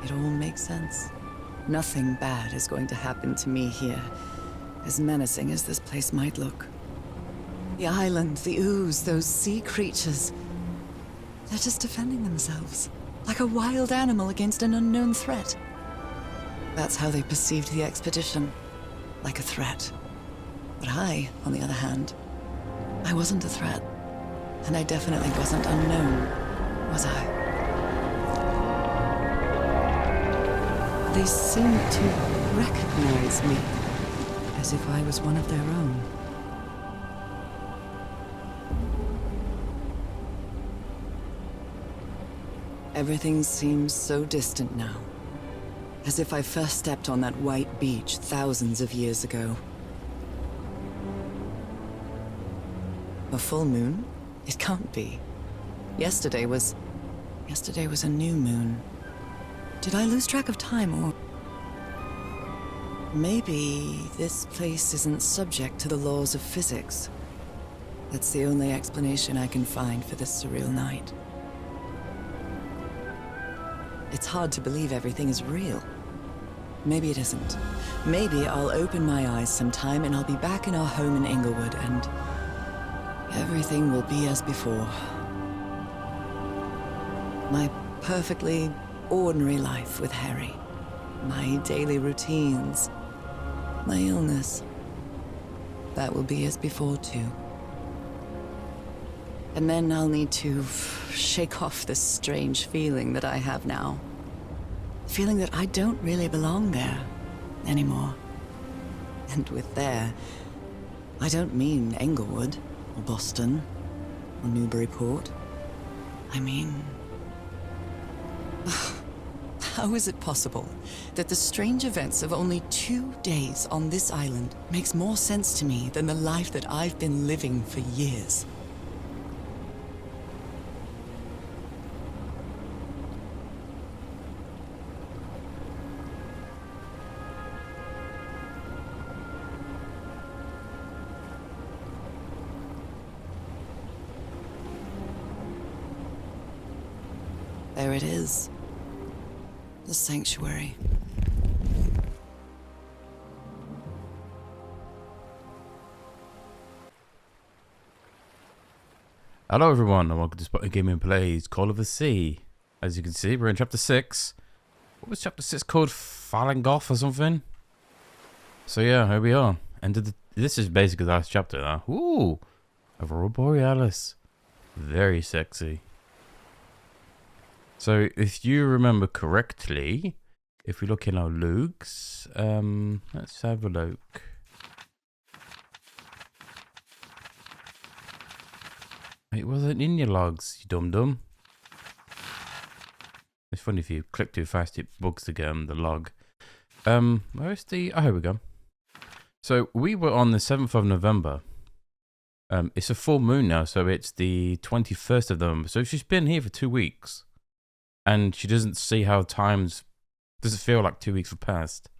it all makes sense. Nothing bad is going to happen to me here, as menacing as this place might look. The island, the ooze, those sea creatures. They're just defending themselves, like a wild animal against an unknown threat. That's how they perceived the expedition, like a threat. But I, on the other hand, I wasn't a threat. And I definitely wasn't unknown, was I? They seemed to recognize me, as if I was one of their own. Everything seems so distant now, as if I first stepped on that white beach thousands of years ago. A full moon? It can't be. Yesterday was a new moon. Did I lose track of time, or... Maybe this place isn't subject to the laws of physics. That's the only explanation I can find for this surreal night. It's hard to believe everything is real. Maybe it isn't. Maybe I'll open my eyes sometime and I'll be back in our home in Inglewood and everything will be as before. My perfectly ordinary life with Harry. My daily routines. My illness. That will be as before too. And then I'll need to shake off this strange feeling that I have now. Feeling that I don't really belong there anymore. And with there, I don't mean Englewood, or Boston, or Newburyport. I mean... How is it possible that the strange events of only 2 days on this island makes more sense to me than the life that I've been living for years? There it is. The sanctuary. Hello everyone and welcome to SpartanGaming Plays Call of the Sea. As you can see, we're in chapter 6. What was chapter 6 called? Fhalgof'n or something? So yeah, here we are. And this is basically the last chapter now. Ooh! Aurora Borealis. Very sexy. So, if you remember correctly, if we look in our logs, let's have a look. It wasn't in your logs, you dum-dum. It's funny if you click too fast, it bugs the log. Where's the... Oh, here we go. So, we were on the 7th of November. It's a full moon now, so it's the 21st of November. So, she's been here for 2 weeks. And she doesn't see how times... Doesn't feel like 2 weeks have passed.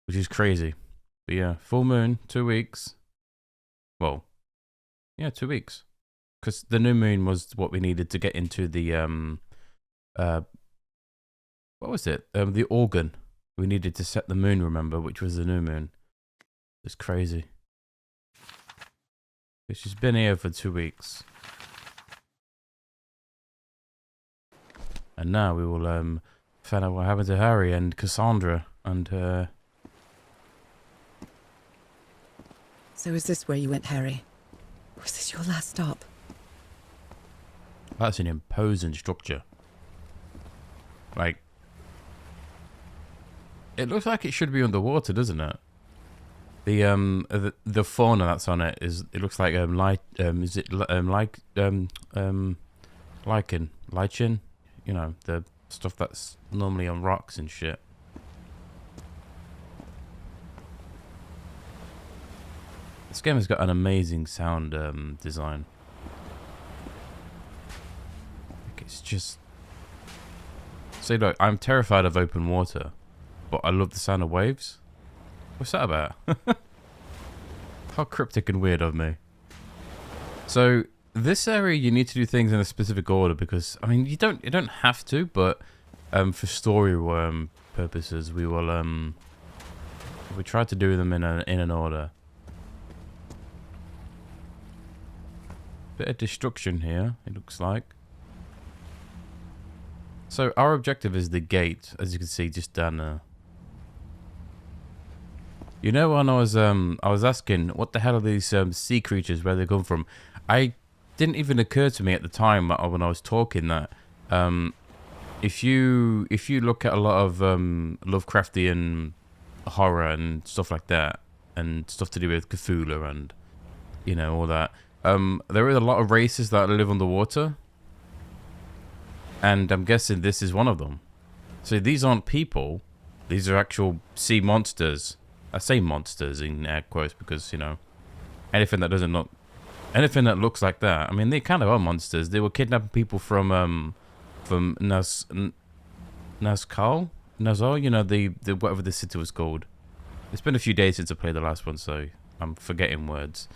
Which is crazy. But yeah, full moon, 2 weeks. Well, yeah, 2 weeks. Because the new moon was what we needed to get into the... what was it? The organ. We needed to set the moon, remember, which was the new moon. It's crazy. She's been here for 2 weeks. And now we will find out what happened to Harry and Cassandra and So is this where you went, Harry? Was this your last stop? That's an imposing structure. Like, it looks like it should be underwater, doesn't it? The fauna that's on it is, it looks like lichen. You know, the stuff that's normally on rocks and shit. This game has got an amazing sound design. Like it's just... See, look, I'm terrified of open water, but I love the sound of waves. What's that about? How cryptic and weird of me. So... This area, you need to do things in a specific order because, I mean, you don't have to, but For story purposes, we will we try to do them in an order. Bit of destruction here, it looks like. So our objective is the gate, as you can see just down there. You know, when I was asking what the hell are these sea creatures, where they come from, I didn't even occur to me at the time when I was talking that if you look at a lot of Lovecraftian horror and stuff like that, and stuff to do with Cthulhu and you know all that, there is a lot of races that live underwater, and I'm guessing this is one of them. So these aren't people; these are actual sea monsters. I say monsters in air quotes because, you know, anything that looks like that. I mean, they kind of are monsters. They were kidnapping people from Nazcal, you know, the whatever the city was called. It's been a few days since I played the last one, so I'm forgetting words.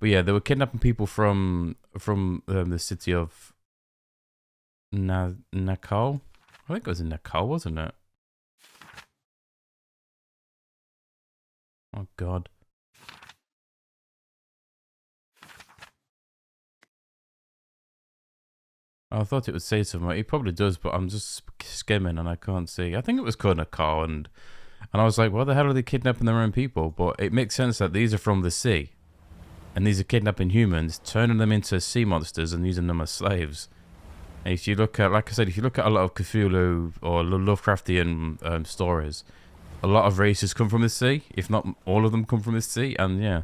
But yeah, they were kidnapping people from the city of Nakal. I think it was in Nakal, wasn't it? Oh God. I thought it would say somewhere. It probably does, but I'm just skimming and I can't see. I think it was called Nakal, and I was like, what the hell are they kidnapping their own people? But it makes sense that these are from the sea. And these are kidnapping humans, turning them into sea monsters and using them as slaves. And if you look at, like I said, if you look at a lot of Cthulhu or Lovecraftian stories, a lot of races come from the sea, if not all of them come from the sea, and yeah,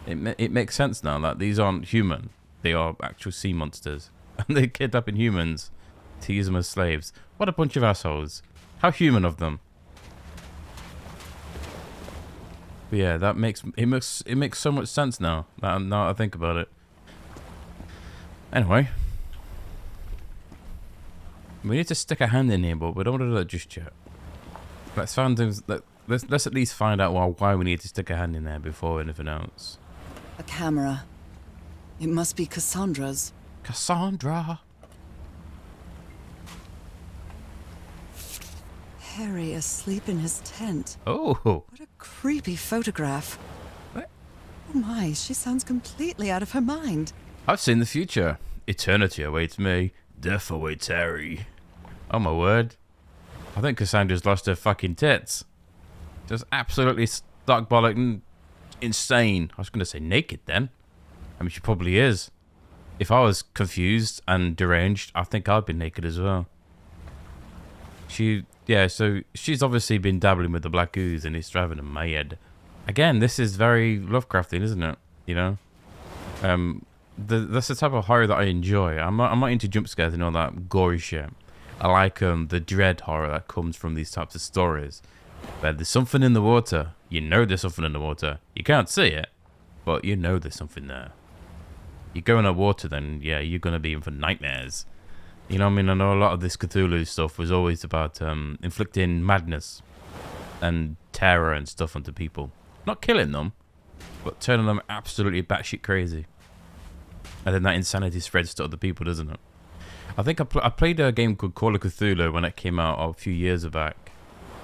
it makes sense now that these aren't human, they are actual sea monsters, and they're kidnapping humans to use them as slaves. What a bunch of assholes. How human of them. But yeah, that makes so much sense now that I think about it. Anyway, we need to stick a hand in here, but we don't want to do that just yet. Let's at least find out why we need to stick a hand in there before anything else. A camera. It must be Cassandra's. Cassandra! Harry asleep in his tent. Oh! What a creepy photograph. What? Oh my, she sounds completely out of her mind. I've seen the future. Eternity awaits me. Death awaits Harry. Oh my word. I think Cassandra's lost her fucking tits. Just absolutely stark-bollock and insane. I was going to say naked then. I mean, she probably is. If I was confused and deranged, I think I'd be naked as well. Yeah, so she's obviously been dabbling with the black ooze and it's driving her mad. Again, this is very Lovecraftian, isn't it? You know? That's the type of horror that I enjoy. I'm not into jump scares and all that gory shit. I like the dread horror that comes from these types of stories. Where there's something in the water. You know there's something in the water. You can't see it, but you know there's something there. You go in the water, then yeah, you're gonna be in for nightmares. You know what I mean? I know a lot of this Cthulhu stuff was always about inflicting madness and terror and stuff onto people. Not killing them, but turning them absolutely batshit crazy. And then that insanity spreads to other people, doesn't it? I think I played a game called Call of Cthulhu when it came out a few years back.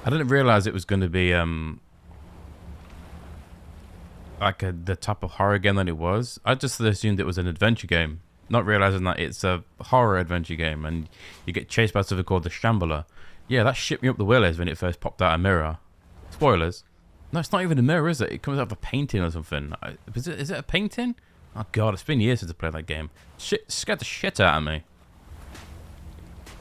I didn't realize it was going to be like the type of horror game that it was. I just assumed it was an adventure game, not realizing that it's a horror adventure game, and you get chased by something called the Shambler. Yeah, that shit me up the willies when it first popped out a mirror. Spoilers. No, it's not even a mirror, is it? It comes out of a painting or something. Is it a painting? Oh god, it's been years since I played that game. Shit, scared the shit out of me.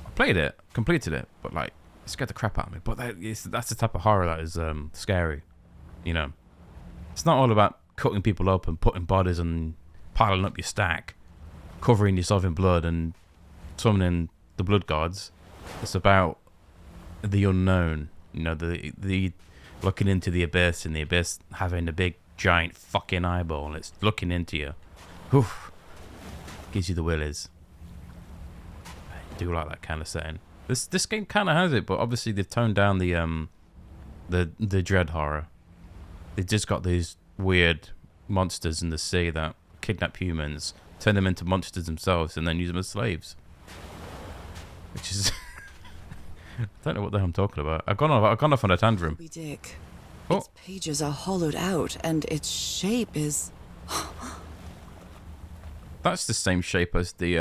I played it, completed it, but like, it scared the crap out of me. But that's the type of horror that is scary. You know, it's not all about cutting people up and putting bodies and piling up your stack, covering yourself in blood and summoning the blood gods. It's about the unknown. You know, the looking into the abyss, and the abyss having a big giant fucking eyeball. It's looking into you. Oof. Gives you the willies. I do like that kind of setting. This game kind of has it, but obviously they've toned down the dread horror. They've just got these weird monsters in the sea that kidnap humans, turn them into monsters themselves, and then use them as slaves. Which is don't know what the hell I'm talking about. I've gone off on a tantrum. We dig. Oh. Its pages are hollowed out, and its shape is... That's the same shape as the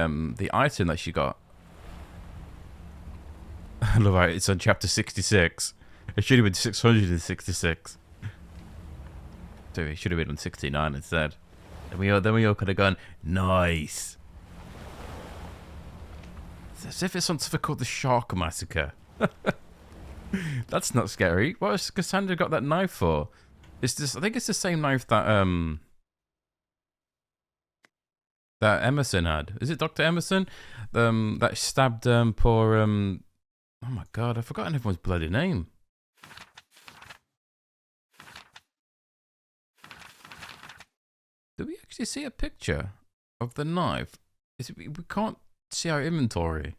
item that she got. I love it. It's on chapter 66. It should have been 666. So it should have been on 69 instead. Then we all could have gone, nice. It's as if it's on something called the Shark Massacre. That's not scary. What has Cassandra got that knife for? It's this. I think it's the same knife that that Emerson had. Is it Dr. Emerson? That stabbed poor oh my god, I've forgotten everyone's bloody name. Do we actually see a picture of the knife? We can't see our inventory.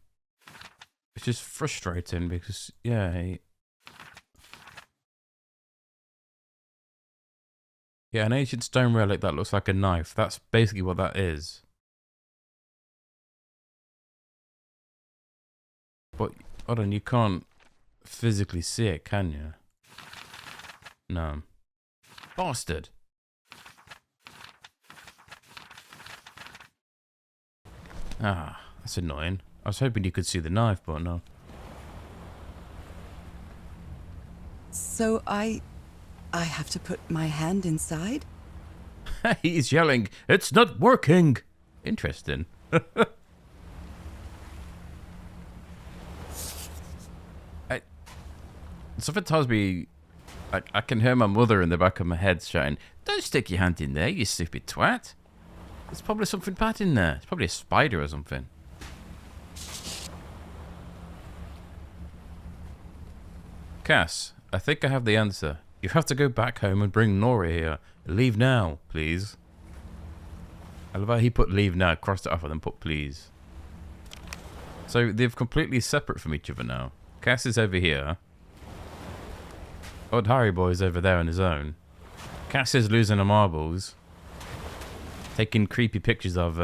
It's just frustrating because, yeah. Yeah, an ancient stone relic that looks like a knife. That's basically what that is. But, hold on, you can't physically see it, can you? No. Bastard. Ah, that's annoying. I was hoping you could see the knife, but no. So I have to put my hand inside? He's yelling, "It's not working!" Interesting. Something tells me I can hear my mother in the back of my head shouting, "Don't stick your hand in there, you stupid twat." There's probably something bad in there. It's probably a spider or something. Cass, I think I have the answer. You have to go back home and bring Nora here. Leave now, please. I love how he put leave now, crossed it off, and then put please. So they're completely separate from each other now. Cass is over here. Old Harry Boy's over there on his own. Cass is losing her marbles. Taking creepy pictures of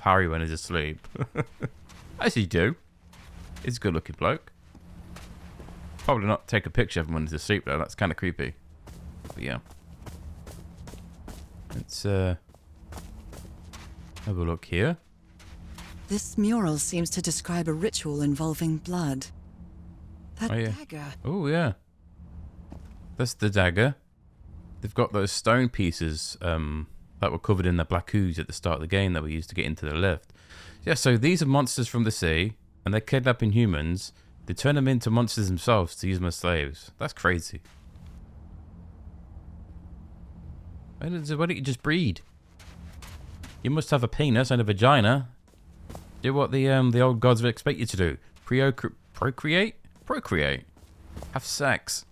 Harry when he's asleep. As you do. He's a good looking bloke. Probably not take a picture of him when he's asleep though, that's kind of creepy. But yeah. Let's have a look here. This mural seems to describe a ritual involving blood. That dagger. Oh yeah. That's the dagger. They've got those stone pieces that were covered in the black ooze at the start of the game that we used to get into the lift. Yeah, so these are monsters from the sea, and they're kidnapping humans. They turn them into monsters themselves to use them as slaves. That's crazy. Why don't you just breed? You must have a penis and a vagina. Do what the old gods would expect you to do. Procreate? Procreate. Have sex.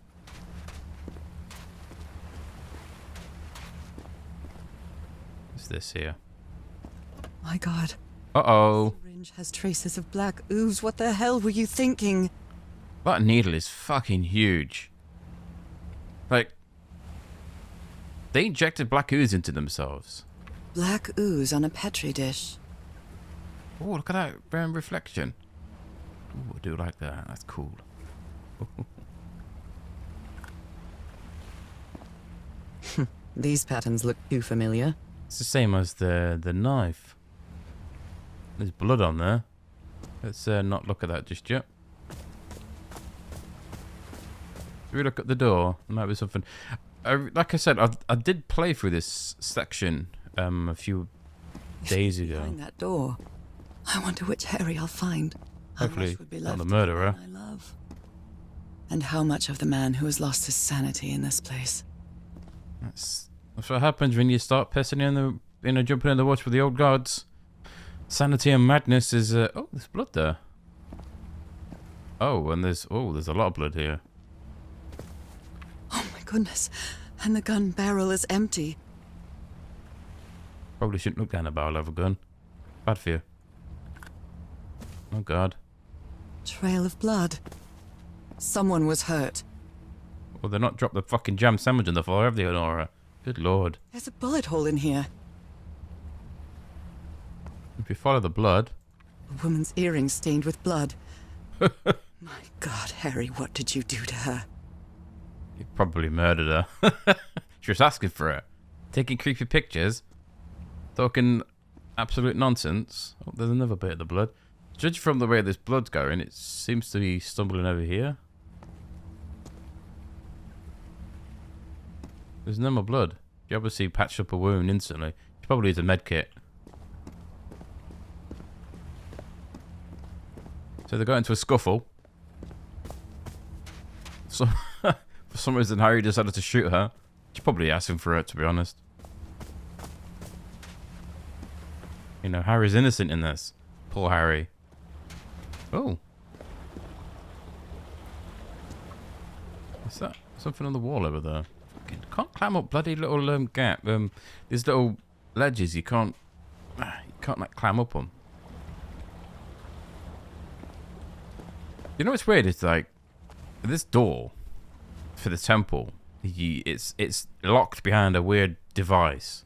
What's this here? My God. Uh-oh. The syringe has traces of black ooze. What the hell were you thinking? That needle is fucking huge. Like, they injected black ooze into themselves. Black ooze on a petri dish. Oh, look at that reflection. Ooh, I do like that. That's cool. These patterns look too familiar. It's the same as the knife. There's blood on there. Let's not look at that just yet. Should we look at the door? There might be something. Like I said, I did play through this section a few days ago. Behind that door. I wonder which Harry I'll find. Hopefully how much would be left not the murderer. of the man I love. And how much of the man who has lost his sanity in this place. That's what happens when you start pissing jumping in the water with the old gods. Sanity and madness is oh, there's blood there. Oh, and there's a lot of blood here. Oh my goodness. And the gun barrel is empty. Probably shouldn't look down a barrel of a gun. Bad for you. Oh god. Trail of blood. Someone was hurt. Well, they're not dropped the fucking jam sandwich on the floor, have they, Nora? Good lord. There's a bullet hole in here. If you follow the blood. A woman's earring stained with blood. My God, Harry, what did you do to her? You probably murdered her. She was asking for it. Taking creepy pictures. Talking absolute nonsense. Oh, there's another bit of the blood. Judging from the way this blood's going, it seems to be stumbling over here. There's no more blood. You obviously patched up a wound instantly. She probably needs a med kit. So they got into a scuffle. So, for some reason, Harry decided to shoot her. She's probably asking for it, to be honest. You know, Harry's innocent in this. Poor Harry. Oh. Is that something on the wall over there? Fucking can't climb up bloody little gap. These little ledges, you can't like climb up them. You know what's weird? It's like this door for the temple. It's locked behind a weird device.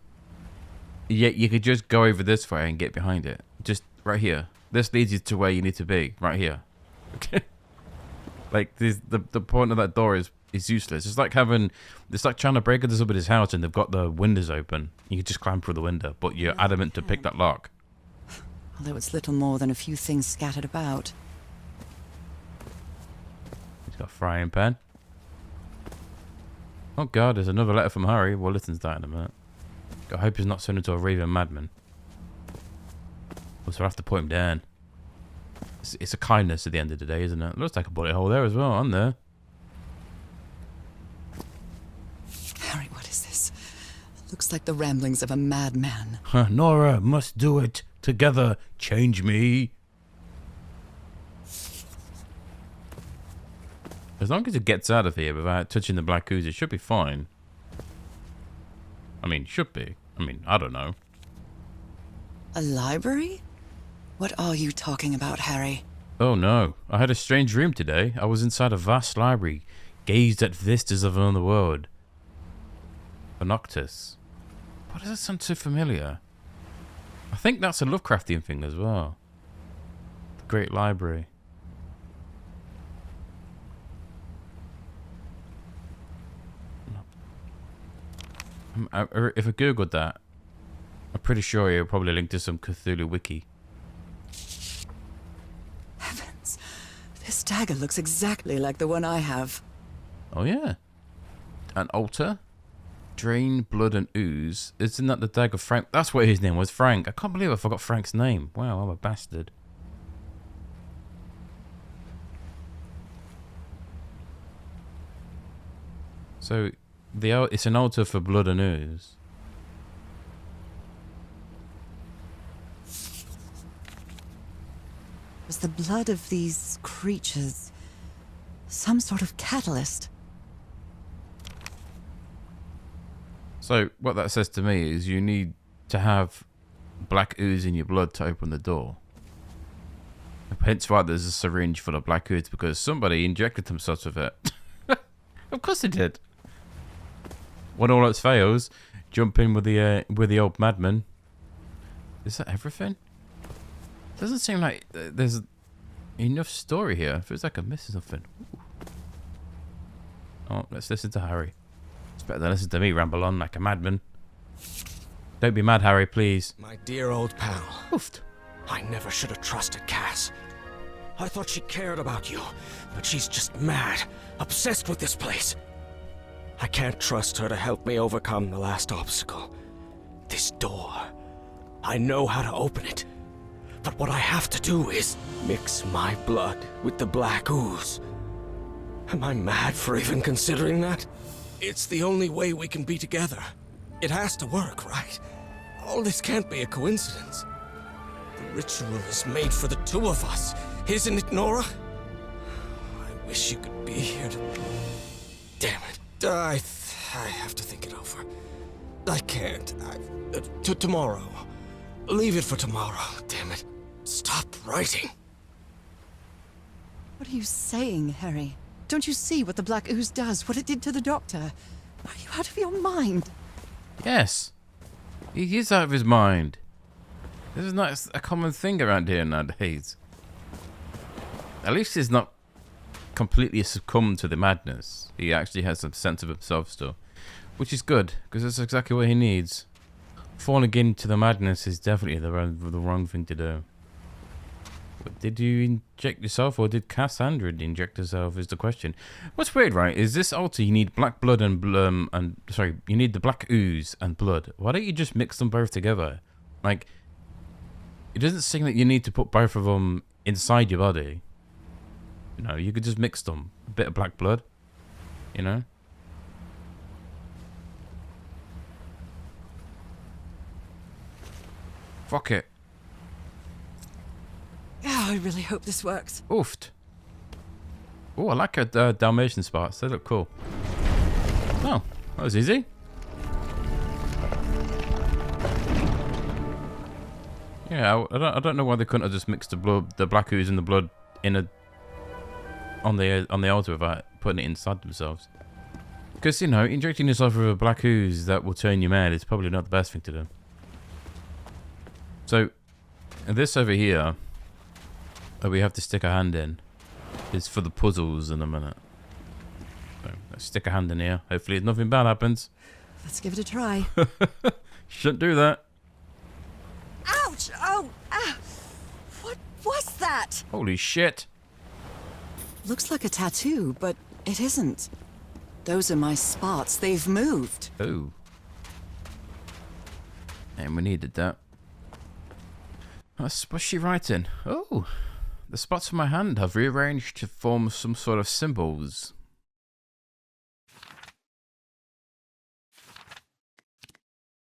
Yet you could just go over this way and get behind it. Just right here. This leads you to where you need to be. Right here. Okay. Like the point of that door is useless. It's like trying to break into somebody's house and they've got the windows open. You can just climb through the window, but you're adamant to pick that lock. Although it's little more than a few things scattered about. He's got a frying pan. Oh God, there's another letter from Harry. Well, Lytton's dying in a minute. I hope he's not turned into a raving madman. So I have to put him down. It's a kindness at the end of the day, isn't it? Looks like a bullet hole there as well, on there. Harry, what is this? Looks like the ramblings of a madman. Nora must do it. Together, change me. As long as it gets out of here without touching the black ooze, it should be fine. I mean, should be. I mean, I don't know. A library? What are you talking about, Harry? Oh no, I had a strange dream today. I was inside a vast library, gazed at vistas of another world. Noctis. Why does that sound so familiar? I think that's a Lovecraftian thing as well. The Great Library. If I googled that, I'm pretty sure it'll probably link to some Cthulhu wiki. Heavens, this dagger looks exactly like the one I have. Oh yeah, an altar, drain blood and ooze. Isn't that the dagger Frank? That's what his name was, Frank. I can't believe I forgot Frank's name. Wow, I'm a bastard. So it's an altar for blood and ooze. Was the blood of these creatures some sort of catalyst? So what that says to me is you need to have black ooze in your blood to open the door. Hence why there's a syringe full of black ooze, because somebody injected themselves with it. Of course they did. When all else fails, jump in with the old madman. Is that everything? Doesn't seem like there's enough story here. Feels like I'm missing something. Ooh. Oh, let's listen to Harry. It's better than listen to me ramble on like a madman. Don't be mad, Harry, please. My dear old pal. Oofed. I never should have trusted Cass. I thought she cared about you, but she's just mad, obsessed with this place. I can't trust her to help me overcome the last obstacle. This door. I know how to open it. But what I have to do is mix my blood with the black ooze. Am I mad for even considering that? It's the only way we can be together. It has to work, right? All this can't be a coincidence. The ritual is made for the two of us, isn't it, Nora? I wish you could be here to... Damn it. I have to think it over. I can't. Tomorrow. Leave it for tomorrow, damn it. Stop writing. What are you saying, Harry? Don't you see what the black ooze does, what it did to the doctor? Are you out of your mind? Yes. He is out of his mind. This is not a common thing around here nowadays. At least he's not completely succumbed to the madness. He actually has some sense of himself still, which is good because that's exactly what he needs. Falling into the madness is definitely the wrong thing to do. But did you inject yourself, or did Cassandra inject herself? Is the question. What's weird, right? Is this altar you need black blood and you need the black ooze and blood. Why don't you just mix them both together? Like, it doesn't seem that you need to put both of them inside your body. You know, you could just mix them. A bit of black blood, you know? Fuck it. Yeah, I really hope this works. Oofed. Oh, I like her Dalmatian spots. They look cool. Oh, that was easy. Yeah, I don't know why they couldn't have just mixed the black ooze and the blood on the altar without putting it inside themselves. Because, you know, injecting yourself with a black ooze that will turn you mad is probably not the best thing to do. So, this over here, that we have to stick a hand in, is for the puzzles in a minute. So, let's stick a hand in here. Hopefully nothing bad happens. Let's give it a try. Shouldn't do that. Ouch! Oh! Ah! What was that? Holy shit. Looks like a tattoo, but it isn't. Those are my spots. They've moved. Oh. And we needed that. What's she writing? Oh. The spots on my hand have rearranged to form some sort of symbols.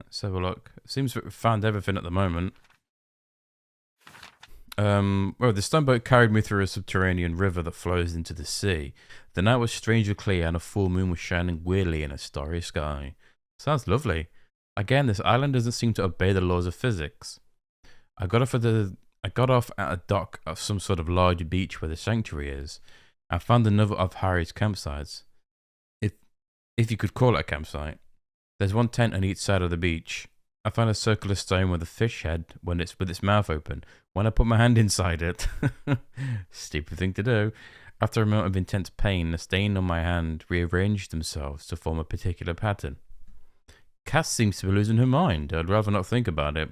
Let's have a look. It seems we've found everything at the moment. Well, the stone boat carried me through a subterranean river that flows into the sea. The night was strangely clear and a full moon was shining weirdly in a starry sky. Sounds lovely. Again, this island doesn't seem to obey the laws of physics. I got off at a dock of some sort of large beach where the sanctuary is. I found another of Harry's campsites. If you could call it a campsite. There's one tent on each side of the beach. I found a circular stone with a fish head with its mouth open. When I put my hand inside it, stupid thing to do, after a moment of intense pain, the stain on my hand rearranged themselves to form a particular pattern. Cass seems to be losing her mind. I'd rather not think about it,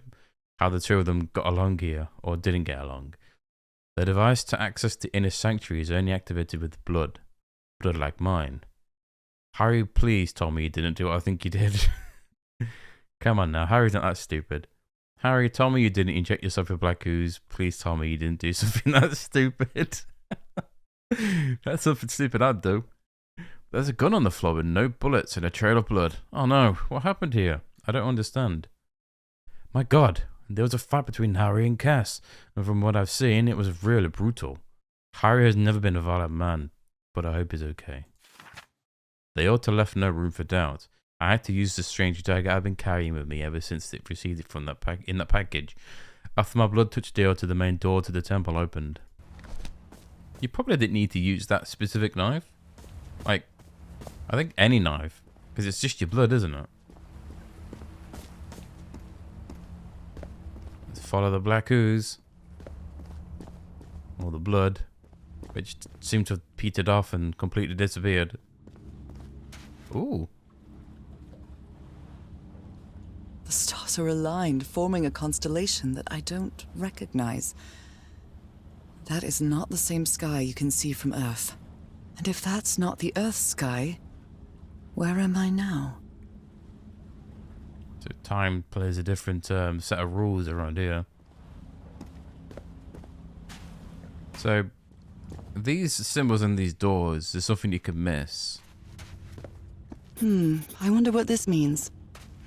how the two of them got along here, or didn't get along. The device to access the inner sanctuary is only activated with blood like mine. Harry, please tell me you didn't do what I think you did. Come on now, Harry's not that stupid. Harry, tell me you didn't inject yourself with black ooze. Please tell me you didn't do something that stupid. That's something stupid I'd do. There's a gun on the floor with no bullets and a trail of blood. Oh no, what happened here? I don't understand. My God, there was a fight between Harry and Cass, and from what I've seen, it was really brutal. Harry has never been a violent man, but I hope he's okay. They ought to have left no room for doubt. I had to use the strange dagger I've been carrying with me ever since it proceeded from that package. After my blood touched the altar, the main door to the temple opened. You probably didn't need to use that specific knife. Like, I think any knife, because it's just your blood, isn't it? Let's follow the black ooze. Or the blood, which seemed to have petered off and completely disappeared. Ooh. The stars are aligned, forming a constellation that I don't recognize. That is not the same sky you can see from Earth. And if that's not the Earth's sky, where am I now? So time plays a different set of rules around here. So these symbols and these doors is something you could miss. I wonder what this means.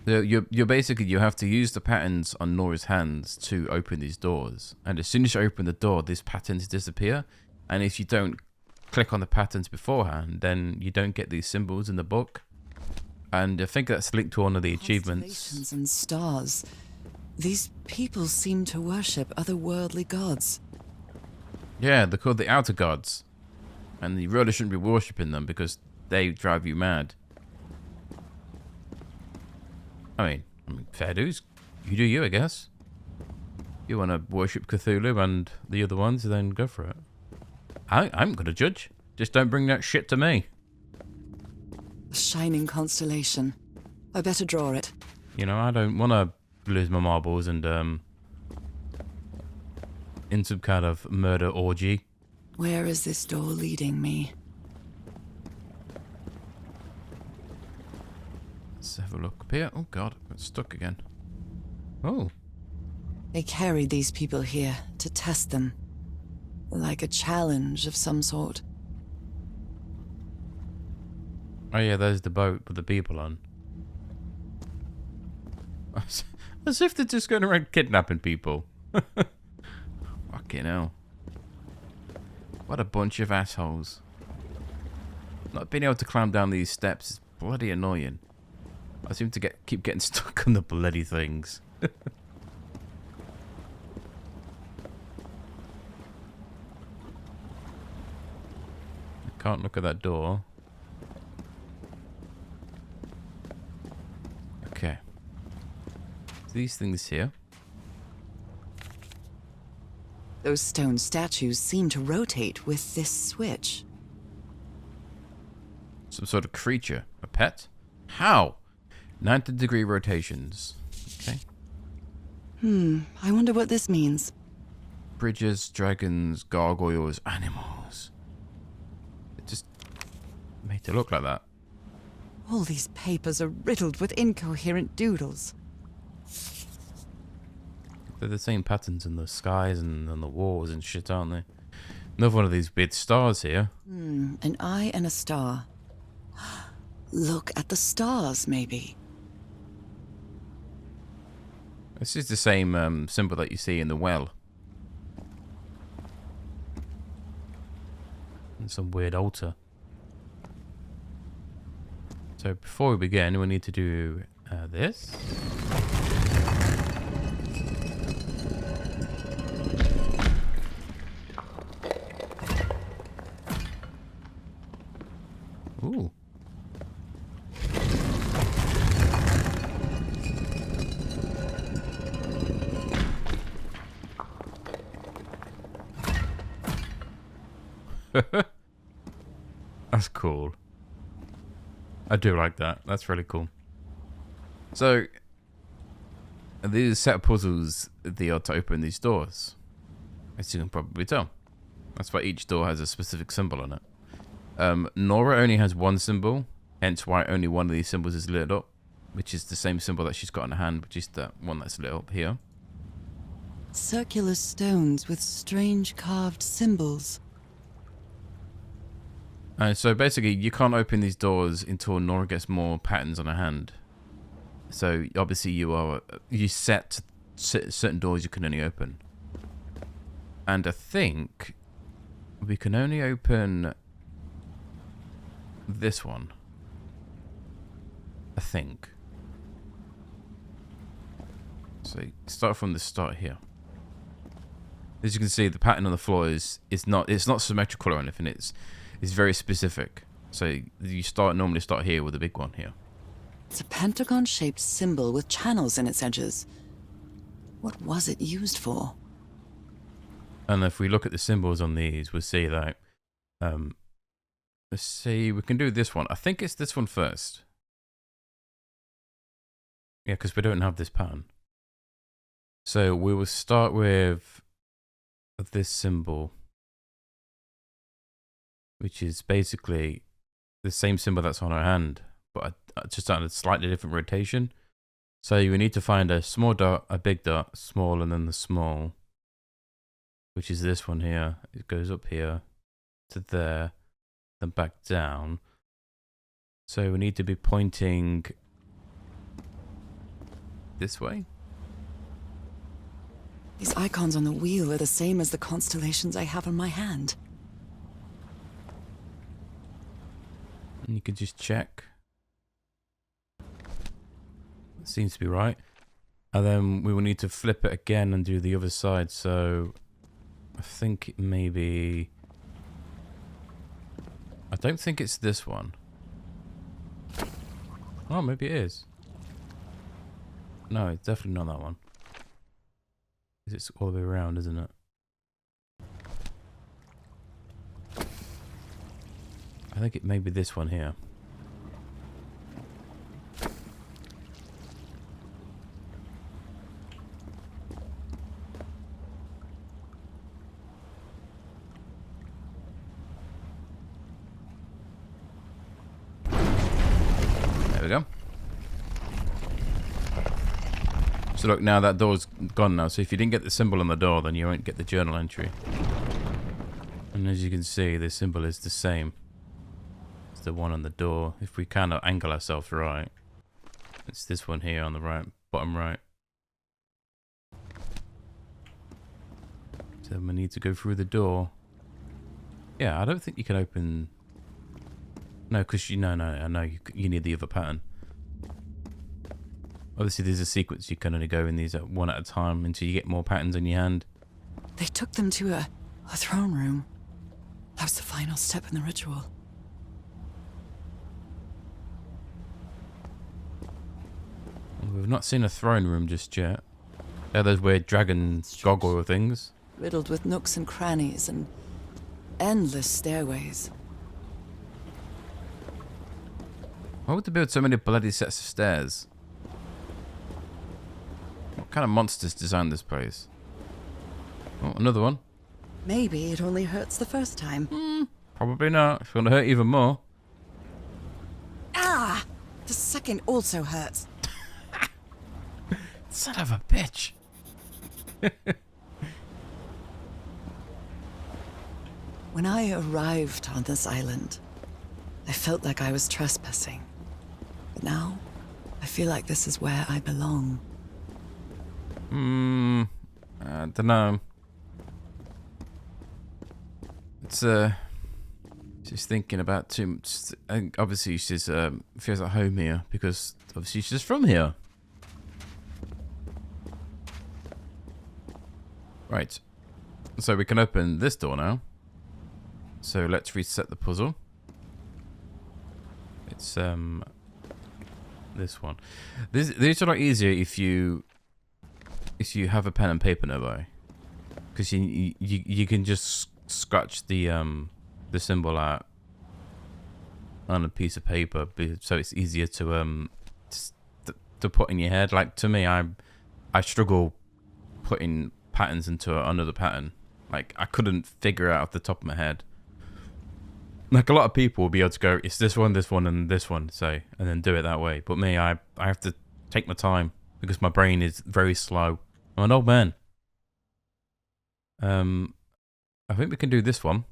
You're basically, you have to use the patterns on Nora's hands to open these doors. And as soon as you open the door, these patterns disappear. And if you don't click on the patterns beforehand, then you don't get these symbols in the book. And I think that's linked to one of the achievements. Constellations and stars. These people seem to worship otherworldly gods. Yeah, they're called the outer gods. And you really shouldn't be worshipping them because they drive you mad. I mean, fair dues. You do you, I guess. You want to worship Cthulhu and the other ones, then go for it. I'm going to judge. Just don't bring that shit to me. A shining constellation. I better draw it. You know, I don't want to lose my marbles and, in some kind of murder orgy. Where is this door leading me? Let's have a look up here. Oh god, it's stuck again. Oh. They carried these people here to test them. Like a challenge of some sort. Oh yeah, there's the boat with the people on. As if they're just going around kidnapping people. Fucking hell. What a bunch of assholes. Not being able to climb down these steps is bloody annoying. I seem to keep getting stuck on the bloody things. I can't look at that door. Okay. These things here. Those stone statues seem to rotate with this switch. Some sort of creature. A pet? How? 90-degree rotations. Okay. I wonder what this means. Bridges, dragons, gargoyles, animals. It just made it look like that. All these papers are riddled with incoherent doodles. They're the same patterns in the skies and on the walls and shit, aren't they? Another one of these weird stars here. An eye and a star. Look at the stars, maybe. This is the same symbol that you see in the well. And some weird altar. So before we begin, we need to do this. Ooh. That's cool. I do like that. That's really cool. So, these are set of puzzles that are to open these doors. As you can probably tell. That's why each door has a specific symbol on it. Nora only has one symbol, hence why only one of these symbols is lit up, which is the same symbol that she's got in her hand, which is that one that's lit up here. Circular stones with strange carved symbols. So basically, you can't open these doors until Nora gets more patterns on her hand. So obviously, you set certain doors you can only open. And I think we can only open this one. I think. So start from the start here. As you can see, the pattern on the floor is not symmetrical or anything. It's very specific. So you normally start here with the big one here. It's a pentagon-shaped symbol with channels in its edges. What was it used for? And if we look at the symbols on these, we'll see that. Let's see. We can do this one. I think it's this one first. Yeah, because we don't have this pattern. So we will start with this symbol, which is basically the same symbol that's on our hand, but just on a slightly different rotation. So you need to find a small dot, a big dot, small, and then the small, which is this one here. It goes up here to there, then back down. So we need to be pointing this way. These icons on the wheel are the same as the constellations I have on my hand. And you can just check. It seems to be right. And then we will need to flip it again and do the other side. So I think it may be... I don't think it's this one. Oh, maybe it is. No, it's definitely not that one. It's all the way around, isn't it? I think it may be this one here. There we go. So look, now that door's gone now. So if you didn't get the symbol on the door, then you won't get the journal entry. And as you can see, the symbol is the same as the one on the door. If we kind of angle ourselves right, it's this one here on the right, bottom right. So we need to go through the door. Yeah, I don't think you can open... No, because you... No, I know you need the other pattern. Obviously, there's a sequence. You can only go in these one at a time until you get more patterns in your hand. They took them to a throne room. That was the final step in the ritual. We've not seen a throne room just yet. They're those weird dragon gargoyle things. Riddled with nooks and crannies and endless stairways. Why would they build so many bloody sets of stairs? What kind of monsters designed this place? Oh, another one. Maybe it only hurts the first time. Probably not. It's going to hurt even more. Ah! The second also hurts. Son of a bitch. When I arrived on this island, I felt like I was trespassing. But now, I feel like this is where I belong. I don't know. It's she's thinking about too much. Obviously she's feels at home here because obviously she's from here. Right. So we can open this door now. So let's reset the puzzle. It's this one. These are a lot easier if you have a pen and paper nearby, because you can just scratch the symbol out on a piece of paper, so it's easier to put in your head. Like, to me, I struggle putting patterns into another pattern. Like, I couldn't figure it out off the top of my head. Like, a lot of people will be able to go, it's this one, and this one, say, and then do it that way. But me, I have to take my time because my brain is very slow. I'm an old man. I think we can do this one,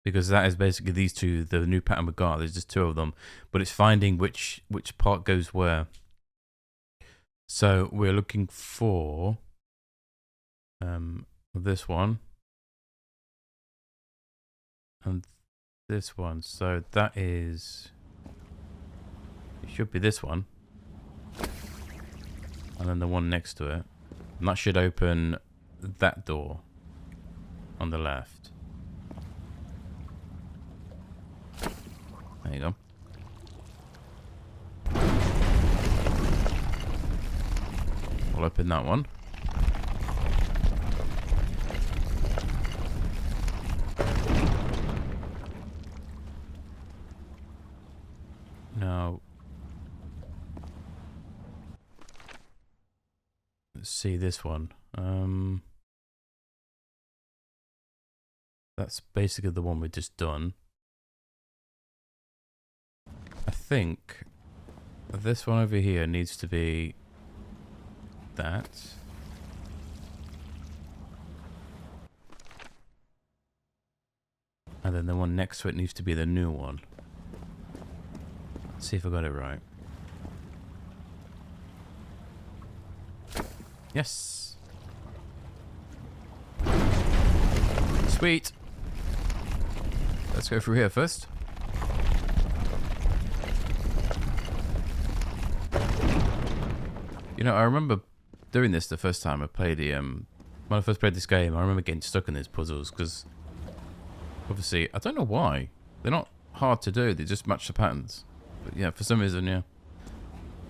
because that is basically these two, the new pattern we got. There's just two of them, but it's finding which part goes where. So we're looking for this one and this one. So that is, it should be this one, and then the one next to it, and that should open that door on the left. There you go. We'll open that one. Now, let's see this one. That's basically the one we just done. I think this one over here needs to be that. And then the one next to it needs to be the new one. Let's see if I got it right. Yes. Sweet. Let's go through here first. You know, I remember doing this the first time I played the when I first played this game. I remember getting stuck in these puzzles because obviously I don't know why they're not hard to do. They just match the patterns. But yeah, for some reason, yeah,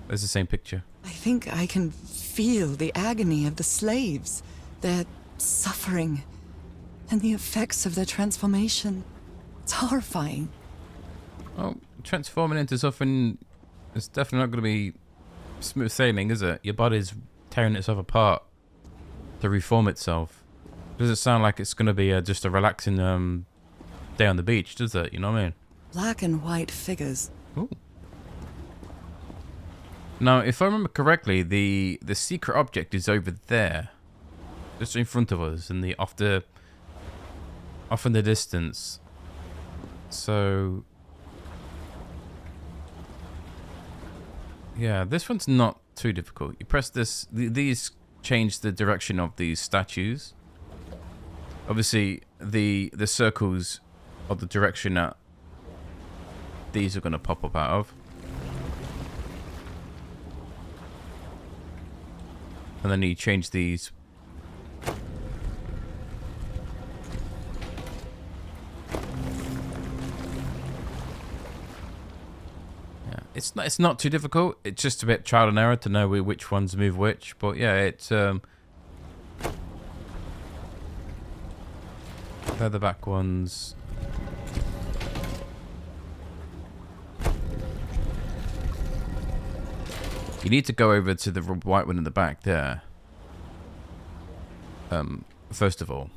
there's the same picture. I think I can feel the agony of the slaves, their suffering, and the effects of their transformation. It's horrifying. Well, transforming into something, it's definitely not going to be smooth sailing, is it? Your body's tearing itself apart to reform itself. Doesn't sound like it's going to be just a relaxing day on the beach, does it? You know what I mean? Black and white figures. Ooh. Now, if I remember correctly, the secret object is over there, just in front of us, and off in the distance. So, yeah, this one's not too difficult. You press this; these change the direction of these statues. Obviously, the circles are the direction that these are going to pop up out of. And then you change these. Yeah, it's not too difficult. It's just a bit trial and error to know which ones move which. But yeah, it's they're the back ones. You need to go over to the white one in the back there. First of all.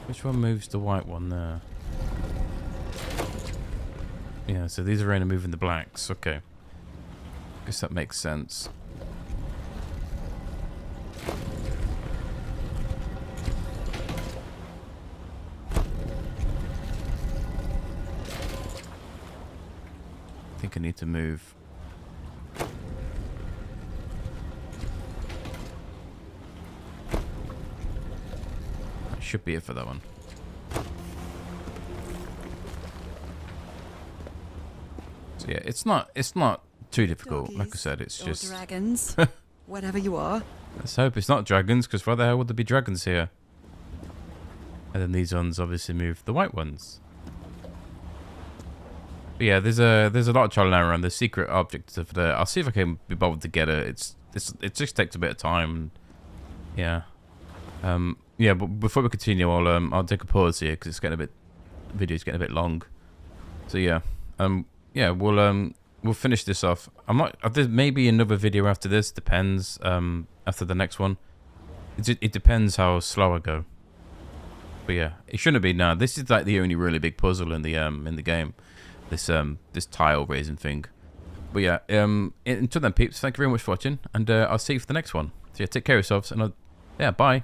Which one moves the white one there? Yeah, so these are only moving the blacks. Okay. Guess that makes sense. I think I need to move. That should be it for that one. So yeah, it's not too difficult. Doggies, like I said, it's or just dragons, whatever you are. let's hope it's not dragons, because why the hell would there be dragons here? And then these ones obviously move the white ones. But yeah, there's a lot of trial and error, and the secret object of the. I'll see if I can be bothered to get it. It just takes a bit of time. Yeah. Yeah, but before we continue, I'll take a pause here because video's getting a bit long. So yeah, yeah, we'll finish this off. There's maybe another video after this. Depends. After the next one, it depends how slow I go. But yeah, it shouldn't be now. This is like the only really big puzzle in the game. This tile raising thing. But yeah, until then, peeps, thank you very much for watching, and I'll see you for the next one. So yeah, take care of yourselves, and yeah, bye.